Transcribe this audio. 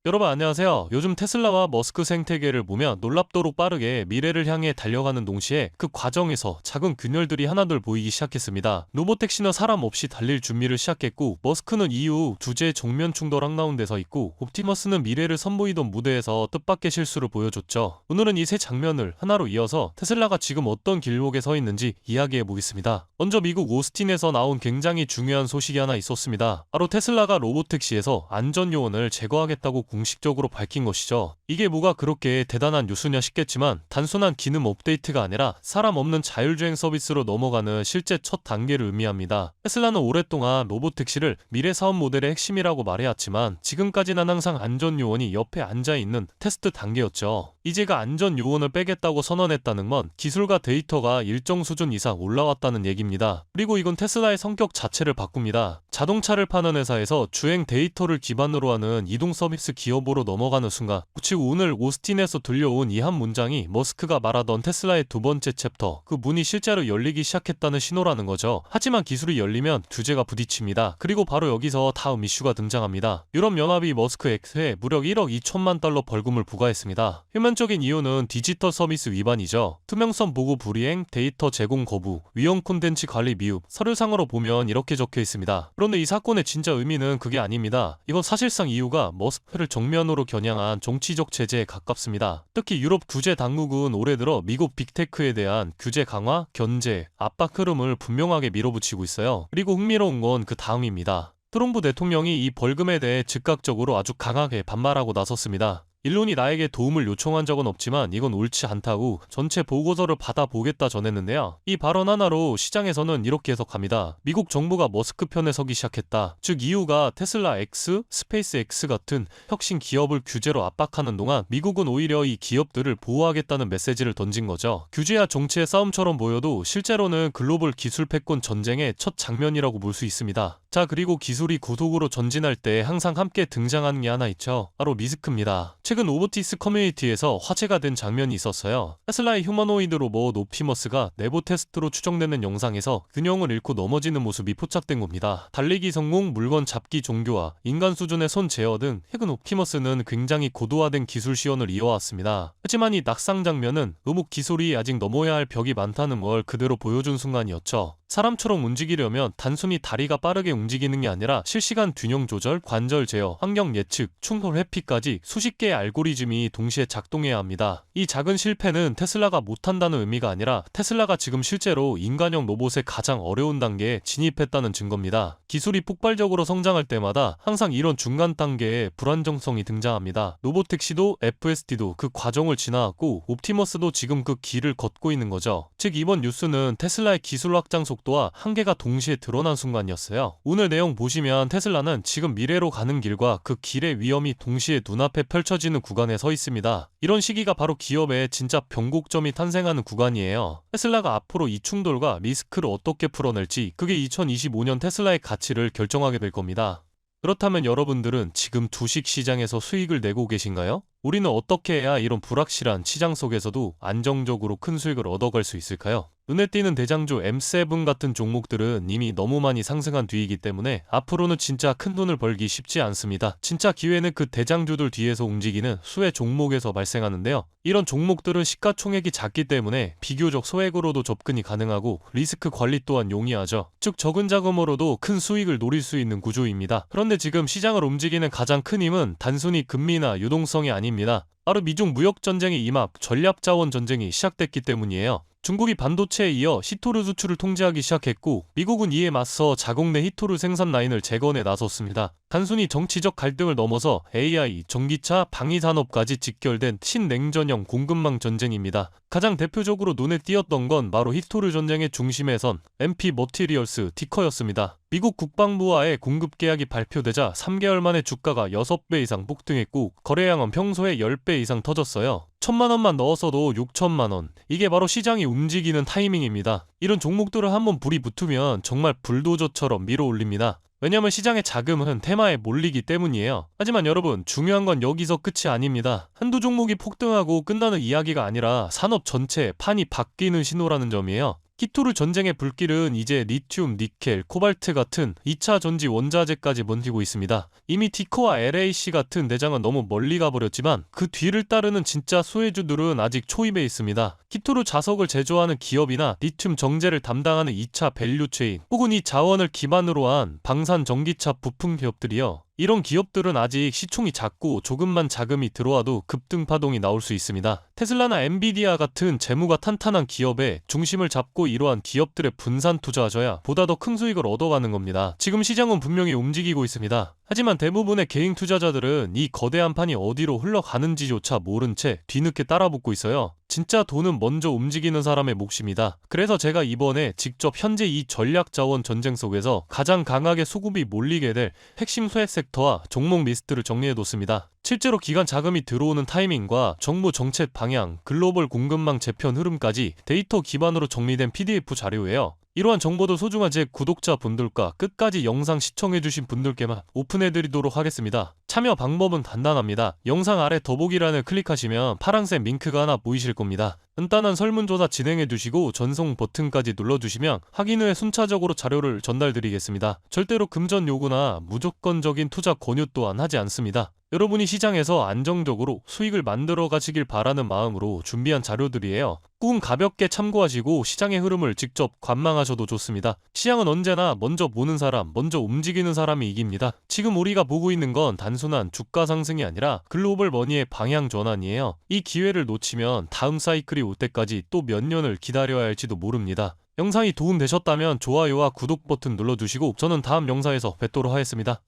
여러분 안녕하세요. 요즘 테슬라와 머스크 생태계를 보면 놀랍도록 빠르게 미래를 향해 달려가는 동시에 그 과정에서 작은 균열들이 하나둘 보이기 시작했습니다. 로보택시는 사람 없이 달릴 준비를 시작했고, 머스크는 이후 주제 정면 충돌 한가운데 서 있고, 옵티머스는 미래를 선보이던 무대에서 뜻밖의 실수를 보여줬죠. 오늘은 이 세 장면을 하나로 이어서 테슬라가 지금 어떤 길목에 서 있는지 이야기해 보겠습니다. 먼저 미국 오스틴에서 나온 굉장히 중요한 소식이 하나 있었습니다. 바로 테슬라가 로보택시에서 안전 요원을 제거하겠다고 공식적으로 밝힌 것이죠. 이게 뭐가 그렇게 대단한 뉴스냐 싶겠지만, 단순한 기능 업데이트가 아니라 사람 없는 자율주행 서비스로 넘어가는 실제 첫 단계를 의미합니다. 테슬라는 오랫동안 로보택시를 미래 사업 모델의 핵심이라고 말해왔지만, 지금까지는 항상 안전 요원이 옆에 앉아있는 테스트 단계였죠. 이제가 안전 요원을 빼겠다고 선언했다는 건 기술과 데이터가 일정 수준 이상 올라왔다는 얘기입니다. 그리고 이건 테슬라의 성격 자체를 바꿉니다. 자동차를 파는 회사에서 주행 데이터를 기반으로 하는 이동 서비스 기업으로 넘어가는 순간, 그치고 오늘 오스틴에서 들려온 이 한 문장이 머스크가 말하던 테슬라의 두 번째 챕터, 그 문이 실제로 열리기 시작했다는 신호라는 거죠. 하지만 기술이 열리면 규제가 부딪힙니다. 그리고 바로 여기서 다음 이슈가 등장합니다. 유럽연합이 머스크 X에 무려 1억 2천만 달러 벌금을 부과했습니다. 표면적인 이유는 디지털 서비스 위반이죠. 투명성 보고 불이행, 데이터 제공 거부, 위험 콘텐츠 관리 미흡, 서류상으로 보면 이렇게 적혀 있습니다. 그런데 이 사건의 진짜 의미는 그게 아닙니다. 이건 사실상 이유가 머스크를 정면으로 겨냥한 정치적 제재에 가깝습니다. 특히 유럽 규제 당국은 올해 들어 미국 빅테크에 대한 규제 강화, 견제, 압박 흐름을 분명하게 밀어붙이고 있어요. 그리고 흥미로운 건 그 다음입니다. 트럼프 대통령이 이 벌금에 대해 즉각적으로 아주 강하게 반발하고 나섰습니다. 일론이 나에게 도움을 요청한 적은 없지만 이건 옳지 않다고 전체 보고서를 받아보겠다 전했는데요. 이 발언 하나로 시장에서는 이렇게 해석합니다. 미국 정부가 머스크 편에 서기 시작했다. 즉 이유가 테슬라 X, 스페이스 X 같은 혁신 기업을 규제로 압박하는 동안 미국은 오히려 이 기업들을 보호하겠다는 메시지를 던진 거죠. 규제와 정치의 싸움처럼 보여도 실제로는 글로벌 기술 패권 전쟁의 첫 장면이라고 볼 수 있습니다. 자, 그리고 기술이 고속으로 전진할 때 항상 함께 등장하는 게 하나 있죠. 바로 리스크입니다. 최근 오버티스 커뮤니티에서 화제가 된 장면이 있었어요. 테슬라의 휴머노이드 로봇 옵티머스가 내부 테스트로 추정되는 영상에서 균형을 잃고 넘어지는 모습이 포착된 겁니다. 달리기 성공, 물건 잡기 종교와 인간 수준의 손 제어 등 최근 옵티머스는 굉장히 고도화된 기술 시연을 이어왔습니다. 하지만 이 낙상 장면은 의무 기술이 아직 넘어야 할 벽이 많다는 걸 그대로 보여준 순간이었죠. 사람처럼 움직이려면 단순히 다리가 빠르게 움직이는 게 아니라 실시간 균형 조절, 관절 제어, 환경 예측, 충돌 회피까지 수십 개의 알고리즘이 동시에 작동해야 합니다. 이 작은 실패는 테슬라가 못한다는 의미가 아니라 테슬라가 지금 실제로 인간형 로봇의 가장 어려운 단계에 진입했다는 증거입니다. 기술이 폭발적으로 성장할 때마다 항상 이런 중간 단계의 불안정성이 등장합니다. 로보택시도 FSD도 그 과정을 지나왔고, 옵티머스도 지금 그 길을 걷고 있는 거죠. 즉 이번 뉴스는 테슬라의 기술 확장 속도와 한계가 동시에 드러난 순간이었어요. 오늘 내용 보시면 테슬라는 지금 미래로 가는 길과 그 길의 위험이 동시에 눈앞에 펼쳐지는 구간에 서 있습니다. 이런 시기가 바로 기업의 진짜 변곡점이 탄생하는 구간이에요. 테슬라가 앞으로 이 충돌과 리스크를 어떻게 풀어낼지, 그게 2025년 테슬라의 가치를 결정하게 될 겁니다. 그렇다면 여러분들은 지금 주식 시장에서 수익을 내고 계신가요? 우리는 어떻게 해야 이런 불확실한 시장 속에서도 안정적으로 큰 수익을 얻어갈 수 있을까요? 눈에 띄는 대장주 M7 같은 종목들은 이미 너무 많이 상승한 뒤이기 때문에 앞으로는 진짜 큰 돈을 벌기 쉽지 않습니다. 진짜 기회는 그 대장주들 뒤에서 움직이는 수혜 종목에서 발생하는데요. 이런 종목들은 시가총액이 작기 때문에 비교적 소액으로도 접근이 가능하고 리스크 관리 또한 용이하죠. 즉 적은 자금으로도 큰 수익을 노릴 수 있는 구조입니다. 그런데 지금 시장을 움직이는 가장 큰 힘은 단순히 금리나 유동성이 아닙니다. 바로 미중 무역전쟁의 임합, 전략자원 전쟁이 시작됐기 때문이에요. 중국이 반도체에 이어 히토류 수출을 통제하기 시작했고, 미국은 이에 맞서 자국 내 히토류 생산 라인을 재건에 나섰습니다. 단순히 정치적 갈등을 넘어서 AI, 전기차, 방위산업까지 직결된 신냉전형 공급망 전쟁입니다. 가장 대표적으로 눈에 띄었던 건 바로 히토류 전쟁의 중심에 선 MP 머티리얼스 티커였습니다. 미국 국방부와의 공급 계약이 발표되자 3개월 만에 주가가 6배 이상 폭등했고, 거래량은 평소에 10배 이상 터졌어요. 1,000만원만 넣었어도 6천만원. 이게 바로 시장이 움직이는 타이밍입니다. 이런 종목들을 한번 불이 붙으면 정말 불도저처럼 밀어올립니다. 왜냐면 시장의 자금은 테마에 몰리기 때문이에요. 하지만 여러분, 중요한 건 여기서 끝이 아닙니다. 한두 종목이 폭등하고 끝나는 이야기가 아니라 산업 전체의 판이 바뀌는 신호라는 점이에요. 키토르 전쟁의 불길은 이제 리튬, 니켈, 코발트 같은 2차 전지 원자재까지 번지고 있습니다. 이미 티코와 LAC 같은 대장은 너무 멀리 가버렸지만 그 뒤를 따르는 진짜 수혜주들은 아직 초입에 있습니다. 키토르 자석을 제조하는 기업이나 리튬 정제를 담당하는 2차 밸류체인 혹은 이 자원을 기반으로 한 방산 전기차 부품 기업들이요. 이런 기업들은 아직 시총이 작고 조금만 자금이 들어와도 급등 파동이 나올 수 있습니다. 테슬라나 엔비디아 같은 재무가 탄탄한 기업에 중심을 잡고 이러한 기업들의 분산 투자하셔야 보다 더 큰 수익을 얻어가는 겁니다. 지금 시장은 분명히 움직이고 있습니다. 하지만 대부분의 개인 투자자들은 이 거대한 판이 어디로 흘러가는지조차 모른 채 뒤늦게 따라붙고 있어요. 진짜 돈은 먼저 움직이는 사람의 몫입니다. 그래서 제가 이번에 직접 현재 이 전략자원 전쟁 속에서 가장 강하게 수급이 몰리게 될 핵심 소액 섹터와 종목 리스트를 정리해뒀습니다. 실제로 기관 자금이 들어오는 타이밍과 정부 정책 방향, 글로벌 공급망 재편 흐름까지 데이터 기반으로 정리된 PDF 자료예요. 이러한 정보도 소중한 제 구독자분들과 끝까지 영상 시청해주신 분들께만 오픈해드리도록 하겠습니다. 참여 방법은 간단합니다. 영상 아래 더보기란을 클릭하시면 파란색 링크가 하나 보이실 겁니다. 간단한 설문조사 진행해두시고 전송 버튼까지 눌러주시면 확인 후에 순차적으로 자료를 전달드리겠습니다. 절대로 금전 요구나 무조건적인 투자 권유 또한 하지 않습니다. 여러분이 시장에서 안정적으로 수익을 만들어 가시길 바라는 마음으로 준비한 자료들이에요. 꾹 가볍게 참고하시고 시장의 흐름을 직접 관망하셔도 좋습니다. 시장은 언제나 먼저 보는 사람, 먼저 움직이는 사람이 이깁니다. 지금 우리가 보고 있는 건 단순한 주가 상승이 아니라 글로벌 머니의 방향 전환이에요. 이 기회를 놓치면 다음 사이클이 올 때까지 또 몇 년을 기다려야 할지도 모릅니다. 영상이 도움되셨다면 좋아요와 구독 버튼 눌러주시고 저는 다음 영상에서 뵙도록 하겠습니다.